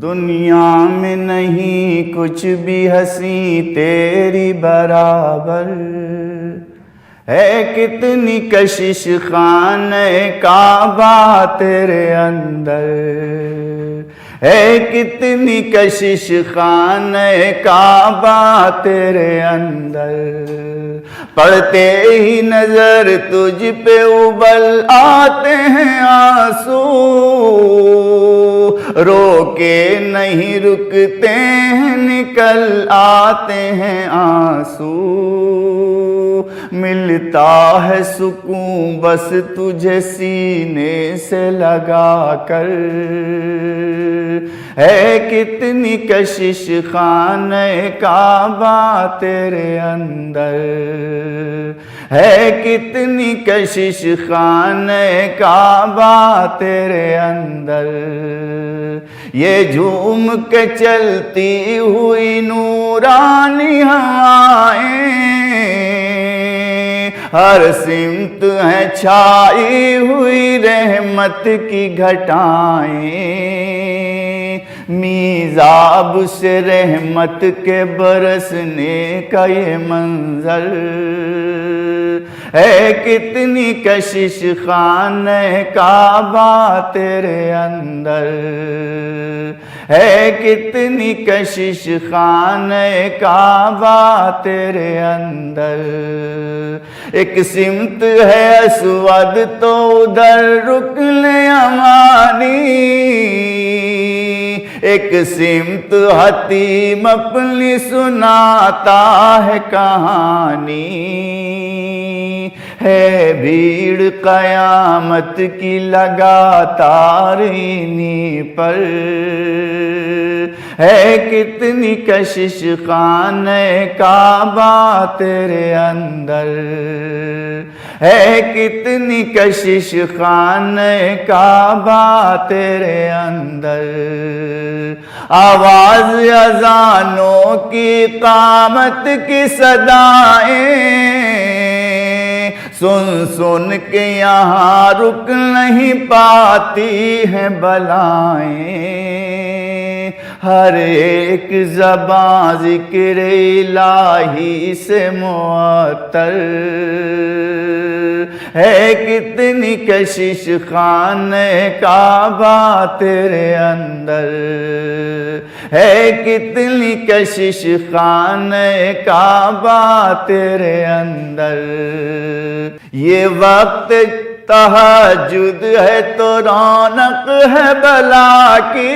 दुनिया में नहीं कुछ भी हंसी तेरी बराबर है। कितनी कशिश खाने काबा तेरे अंदर है। कितनी कशिश खाने काबा तेरे अंदर। पढ़ते ही नजर तुझ पे उबल आते हैं आंसू। रोके नहीं रुकते हैं निकल आते हैं आंसू। मिलता है सुकून बस तुझे सीने से लगा कर है। कितनी कशिश खाने काबा तेरे अंदर है। कितनी कशिश खाने काबा तेरे अंदर। ये झूम के चलती हुई नूरानी हवाएं हर सिमत है छाई हुई रहमत की घटाएं। मीज़ाब से रहमत के बरसने का ये मंजर है। कितनी कशिश खाने काबा तेरे अंदर है। कितनी कशिश खाने काबा तेरे अंदर। एक सिमत है अस्वद तो उधर रुकने अमानी। एक सिमत हतीम अपनी सुनाता है कहानी। है भीड़ कयामत की लगातार इन्हीं पर है। कितनी कशिश खाने काबा तेरे अंदर है। कितनी कशिश खाने काबा तेरे अंदर। आवाज अजानों की कामत की सदाएं सुन सुन के यहाँ रुक नहीं पाती हैं बलाएं। हर एक ज़बां ज़िक्र इलाही से मुअत्तर है। कितनी कशिश खाने काबा तेरे अंदर है। कितनी कशिश खाने काबा तेरे अंदर। ये वक्त तहज्जुद है तो रौनक है भला की।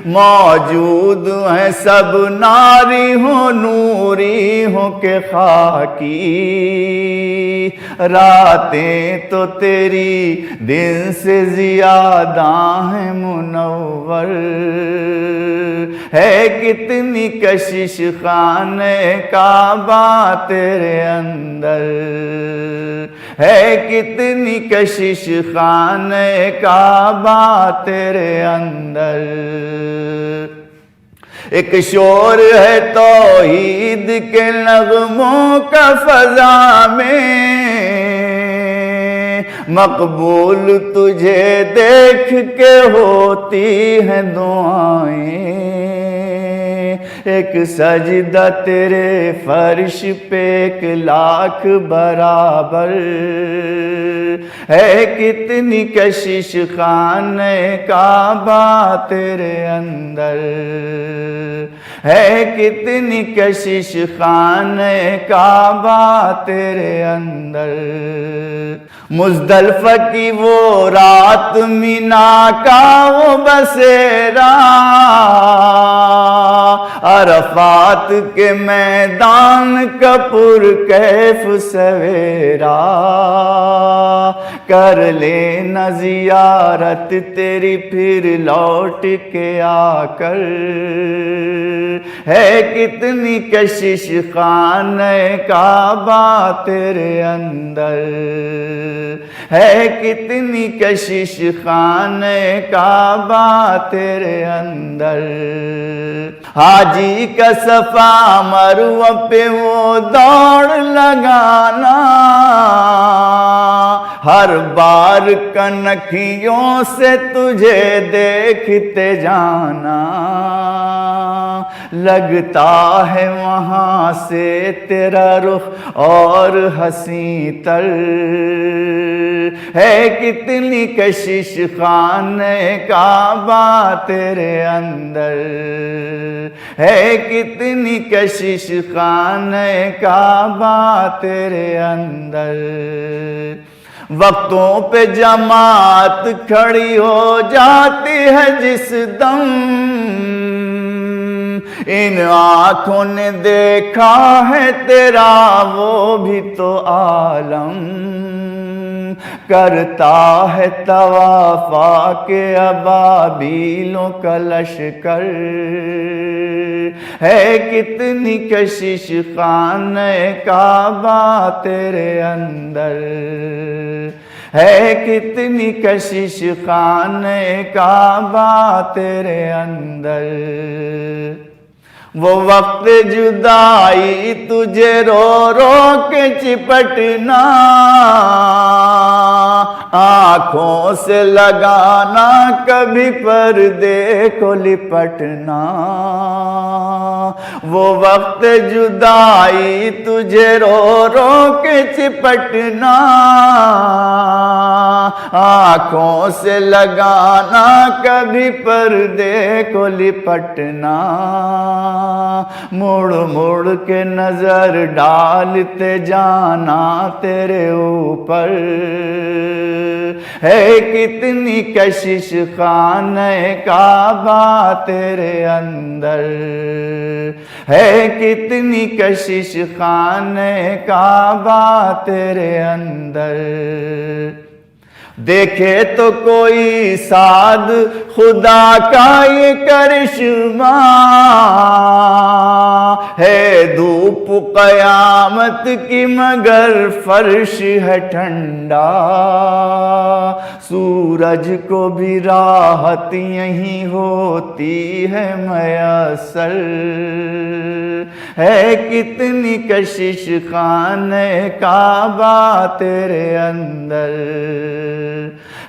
मौजूद है सब नारी हो नूरी हो के खाकी। रातें तो तेरी दिन से ज्यादा है मुनव्वर है। कितनी कशिश खाने काबा तेरे अंदर है। कितनी कशिश खाने काबा तेरे अंदर। एक शोर है तौहीद के नगमों का फजा में। मकबूल तुझे देख के होती हैं दुआएं। एक सजदा तेरे फर्श पे 1,00,000 बराबर है। कितनी कशिश खाने काबा तेरे अंदर है। कितनी कशिश खाने काबा तेरे अंदर। मुज़दलिफ़ा की वो रात मीना का वो बसेरा। अरफात के मैदान का पुरकैफ सवेरा। कर लेना ज़ियारत तेरी फिर लौट के आकर है। कितनी कशिश खाने काबा तेरे अंदर है। कितनी कशिश खाने काबा तेरे अंदर। हाजी का सफा मरवा पे वो दौड़ लगाना। हर बार कनखियों से तुझे देखते जाना, लगता है वहाँ से तेरा रुख और हंसी तर है। कितनी कशिश खाने काबा तेरे अंदर है, कितनी कशिश खाने काबा तेरे अंदर। वक्तों पे जमात खड़ी हो जाती है जिस दम, इन आँखों ने देखा है तेरा वो भी तो आलम, करता है तवाफा के अबाबीलों का लश्कर है। कितनी कशिश खाने काबा तेरे अंदर है, कितनी कशिश खाने काबा तेरे अंदर। वो वक्त जुदाई तुझे रो रो के चिपटना, आँखों से लगाना कभी पर्दे को लिपटना। वो वक्त जुदाई तुझे रो रो के चिपटना, आँखों से लगाना कभी पर्दे को लिपटना। मुड़ मुड़ के नजर डालते जाना तेरे ऊपर है, कितनी कशिश खाने काबा तेरे अंदर है, कितनी कशिश खाने काबा तेरे अंदर। देखे तो कोई साध खुदा का ये करिश्मा है, धूप कयामत की मगर फर्श है ठंडा। सूरज को भी राहत यहीं होती है मयसर है, कितनी कशिश खाने काबा तेरे अंदर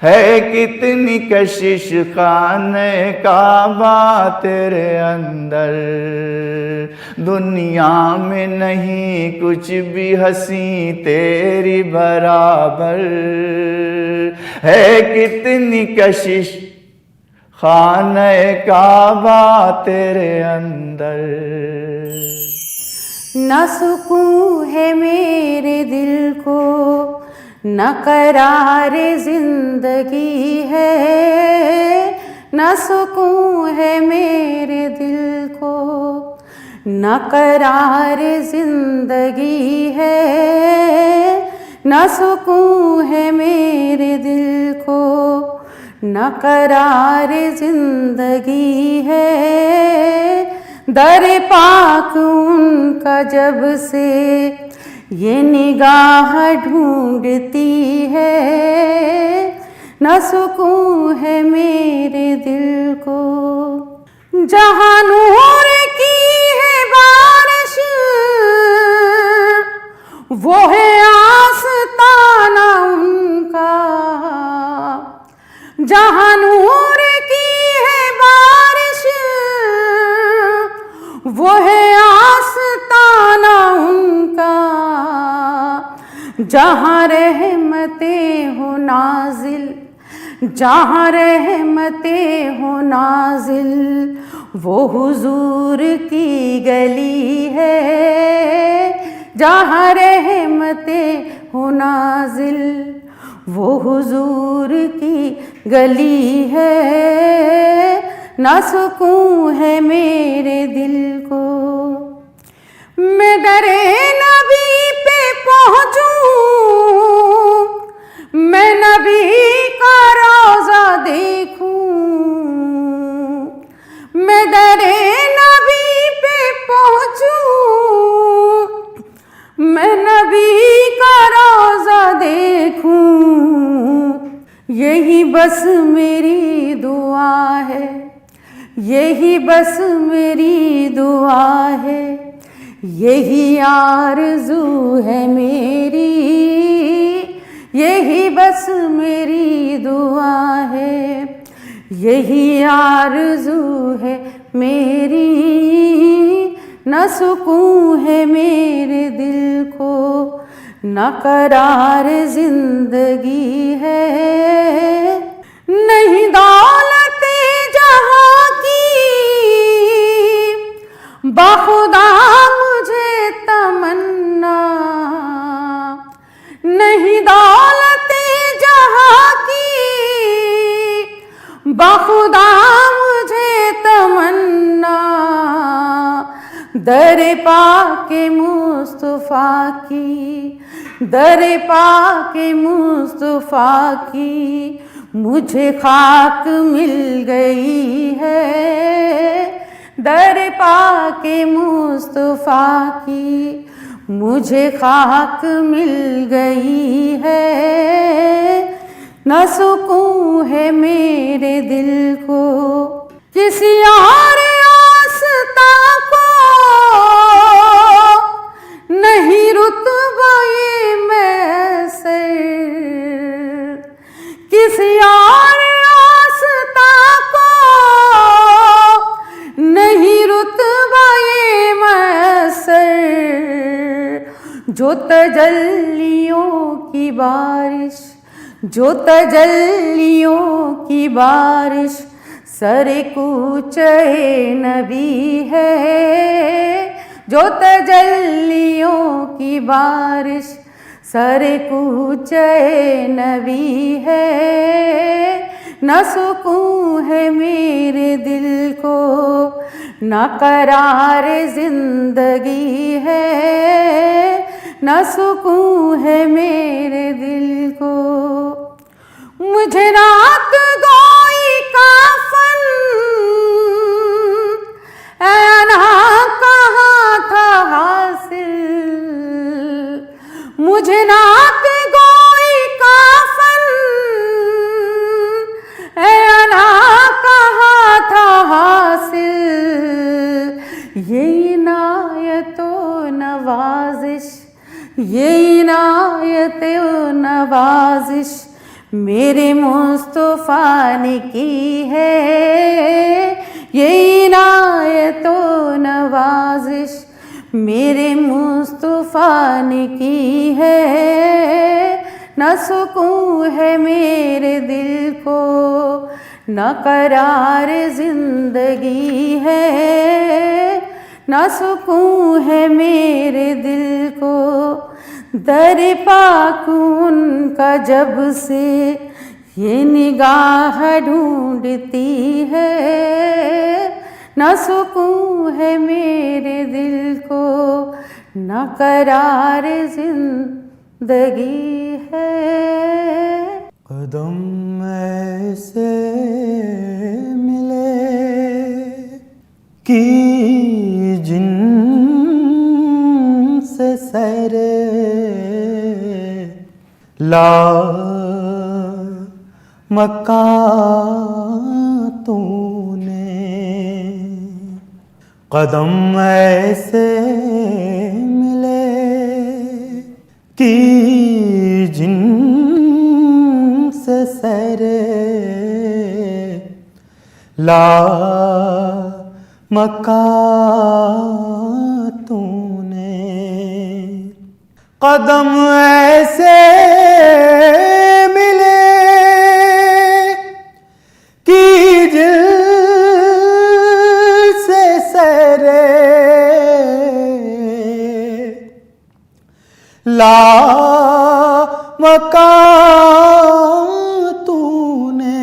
है, कितनी कशिश खाने काबा तेरे अंदर। दुनिया में नहीं कुछ भी हंसी तेरी बराबर है, कितनी कशिश खाने काबा तेरे अंदर। न सुकून है मेरे दिल को, न करार जिंदगी है, न सुकून है मेरे दिल को, न करार जिंदगी है, न सुकून है मेरे दिल को, न करार जिंदगी है। दर पाक उनका जब से ये निगाह ढूंढती है, न सुकून है मेरे दिल को। जहाँ नूर की है बारिश, वो है आस्ताना उनका। जहाँ नूर की है बारिश, वो है आस्ताना उनका। जहाँ रहमतें हो नाजिल, जहाँ रहमतें हो नाजिल, वो हुजूर की गली है। जहाँ रहमतें हो नाजिल, वो हुजूर की गली है। न सुकून है मेरे दिल को, मैं दरे नबी पे पहुँचूं, मैं नबी का रोज़ा देखूं। मैं दरे नबी पे पहुँचूं, मैं नबी का रोज़ा देखूं। यही बस मेरी दुआ है, यही बस मेरी दुआ है, यही आरज़ू है मेरी, यही बस मेरी दुआ है, यही आरज़ू है मेरी, न सुकून है मेरे दिल को, न करार जिंदगी है। नहीं दौलते जहाँ की बाखुदा मुझे तमन्ना, नहीं दौलते जहाँ की बाखुदा मुझे तमन्ना, दर पाके मुस्तफ़ा की, दर पाके मुस्तफ़ा की मुझे खाक मिल गई है, दर पाके मुस्तफ़ा की मुझे खाक मिल गई है। न सुकून है मेरे दिल को किसी और आस्था को, नहीं रुतबा ये मैसर किसी और आस्था को, नहीं रुतबा ये मैसर। जो तजल्लियों की बारिश, जो तजल्लियों की बारिश सर कूचे नबी है, जो तजल्लियों की बारिश सर कूचे नबी है। न सुकून है मेरे दिल को, न करार जिंदगी है, न सुकून है मेरे दिल को। मुझे रात गोई का फन ऐना कहाँ था हासिल, मुझे रात गोई का फन ऐना कहाँ था हासिल। ये इनायतो नवाजिश, ये इनायतो नवाजिश मेरे मुस्तफ़ा ने की है, ये इनायतो नवाजिश मेरे मुस्तफ़ा ने की है। न सुकून है मेरे दिल को, न करार जिंदगी है, न सुकून है मेरे दिल को। दर पाक उनका जब से ये निगाह ढूंढती है, न सुकून है मेरे दिल को, न करार जिंदगी है। कदम ऐसे मिले कि जिनसे सैरे ला मक्का तूने, कदम ऐसे मिले कि जिनसे सैरे ला मक्का तूने, कदम ऐसे मिले कि जिनसे सैरे ला मक्का तूने,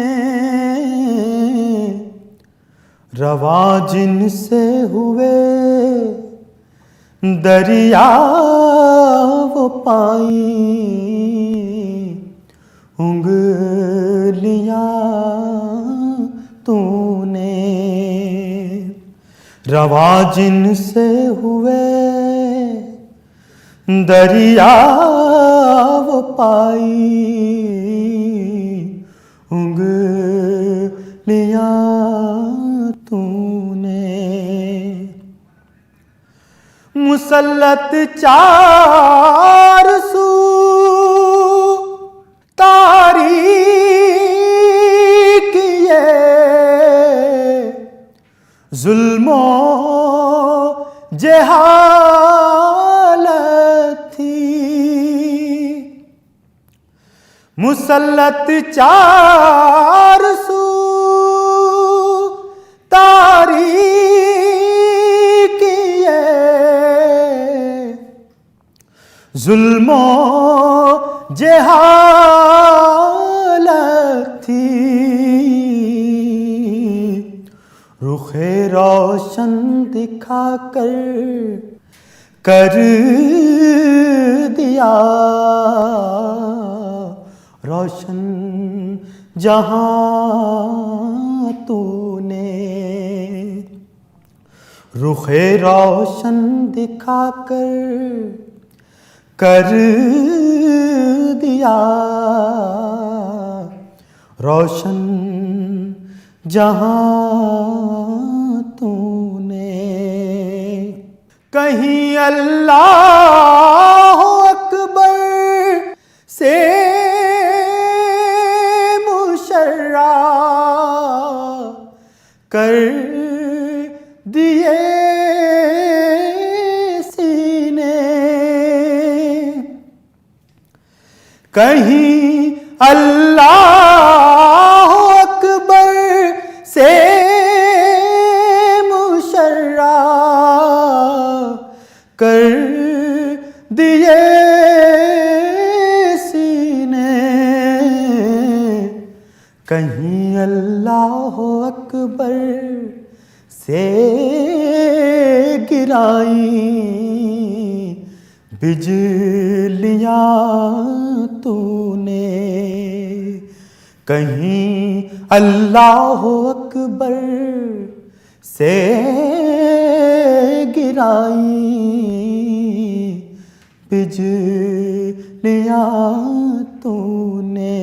रवा जिनसे हुए दरिया वो पाई उंगलियां तूने, रवा जिनसे हुए दरिया वो पाई उंगलियां तूने। मुसल्लत चार सू जुल्मो जहालत थी, मुसल्लत चार सू तारीकिए, जुल्मो जहालत थी, रुखे रोशन दिखाकर कर दिया रोशन जहां तूने, रुखे रोशन दिखाकर कर दिया रोशन जहां तूने। कहीं अल्लाह अकबर से मुशर्रा कर दिए सीने, कहीं अल्लाह अकबर से मुशर्रा कर दिए सीने, कहीं अल्लाह अकबर से गिराई बिजलियां तूने, कहीं अल्लाह अकबर से गिराई बिजलियां तूने।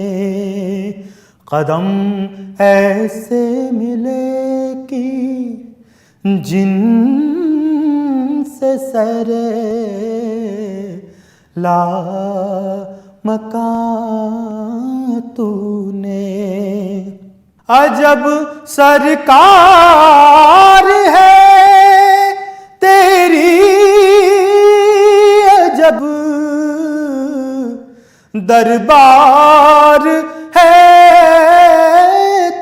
कदम ऐसे मिले कि जिनसे सरे ला मकान तूने। अजब सरकार है तेरी, अजब दरबार है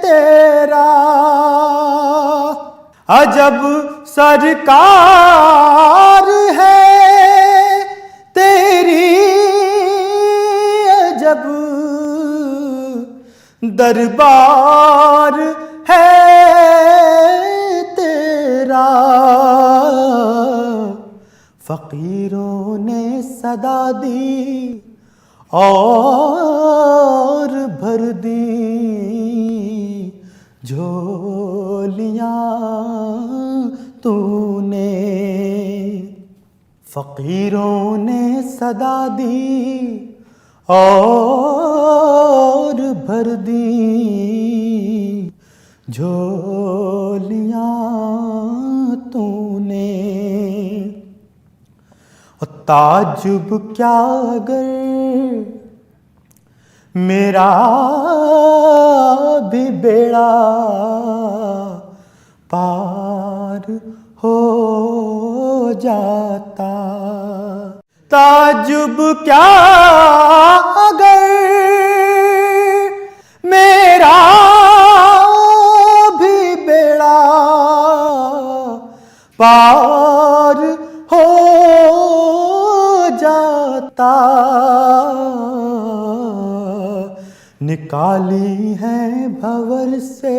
तेरा, अजब सरकार है तेरी, अजब दरबार है तेरा। फकीरों ने सदा दी और भर दी झोलियां तूने, फकीरों ने सदा दी और भर दी झोलियां तूने। और ताज्जुब क्या अगर मेरा भी बेड़ा पार हो जाता, ताज्जुब क्या अगर मेरा भी बेड़ा पार हो जाता। निकाली है भंवर से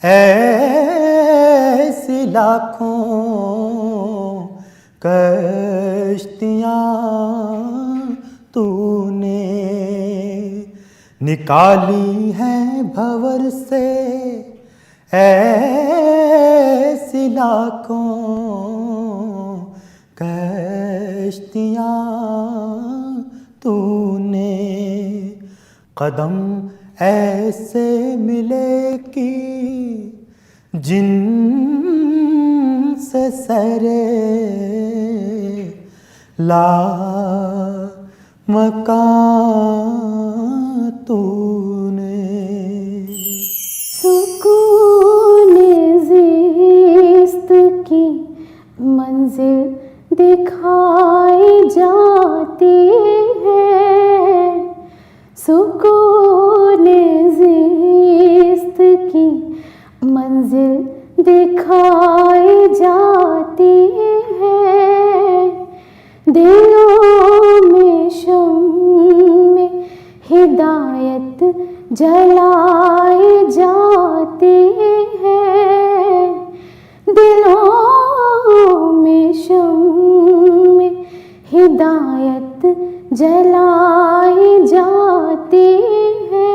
ऐसी लाखों कश्तियाँ तूने, निकाली है भंवर से ऐसी लाखों कश्तियाँ तूने। कदम ऐसे मिले कि जिनसे सरे ला मकान तूने। सुकून ज़िंदगी सुकून ज़िस्त की मंजिल दिखाई जाती है, दिलों में शम्मे हिदायत जलाई जाती है, दिलों में शम्मे हिदायत जलाई जाती है,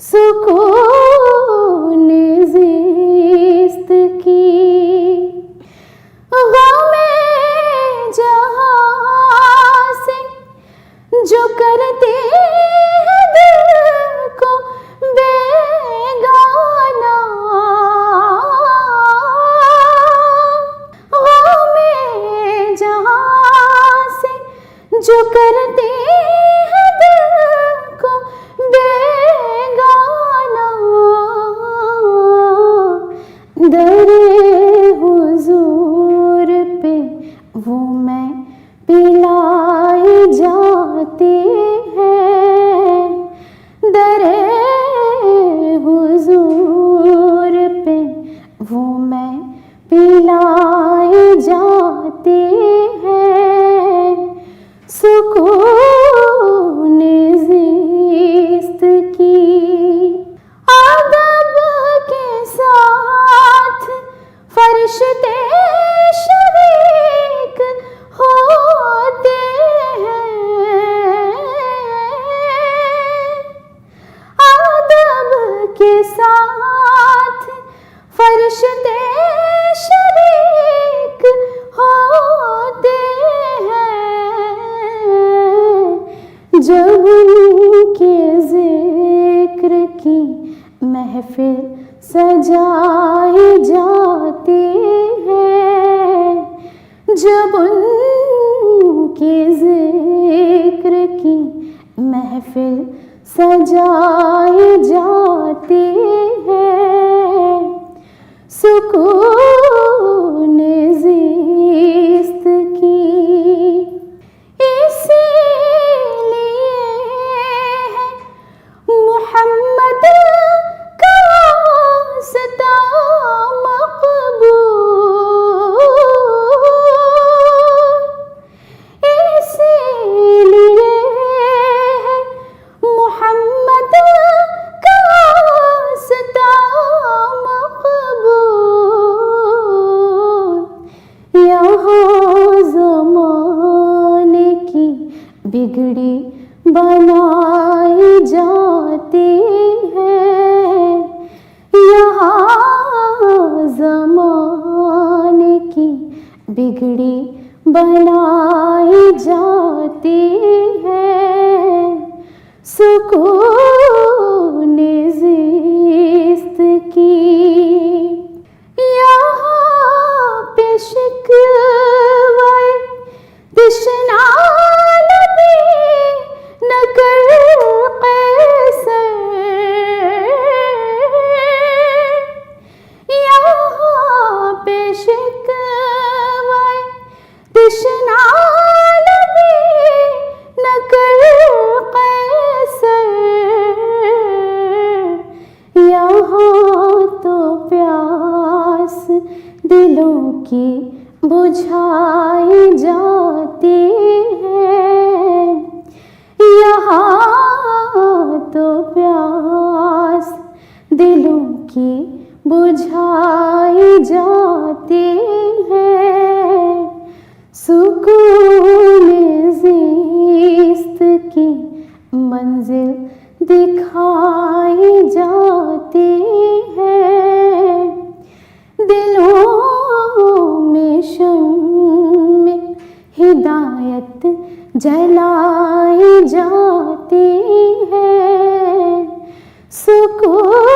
सुकून ज़िस्त की। ग़मे जहाँ से जो करते हैं दिल को बेगाना, ग़मे जहाँ से जो करते हैं दिल को बेगाना, दरे हुजूर पे वो मैं पिलाई जाती है, दरे हुजूर पे वो मैं पिलाई जाती है, सुकून ज़िस्त की। अदब के साथ फरिश्ते शरीक होते हैं, अदब के साथ फरिश्ते शरीक होते हैं, जब उनके ज़िक्र की महफिल सजाई जाती है, जब उनके ज़िक्र की महफिल सजाई जाती है, सुकून ज़िस्त की। इसीलिए है मुहम्मद का वास्ता मक़बूल, इसीलिए है मुहम्मद का वास्ता मक़बूल, यहाँ ज़माने की बिगड़ी बनाई जाती है, यहाँ ज़माने की बिगड़ी बनाई जाती है, सुकून ज़िस्त की। यहाँ पे शिकवाए तिश्ना नबी न कर कैसर, यहाँ पे शिकवाए तिश्ना नबी न कर कैसर, यहाँ तो प्यास दिलों की बुझाई जाती है, यहाँ तो प्यास दिलों की बुझाई जाती है, सुकून ज़िस्त की मंजिल दिखाई जाती है, दिलों में शम्मे हिदायत जलाई जाती है, सुकून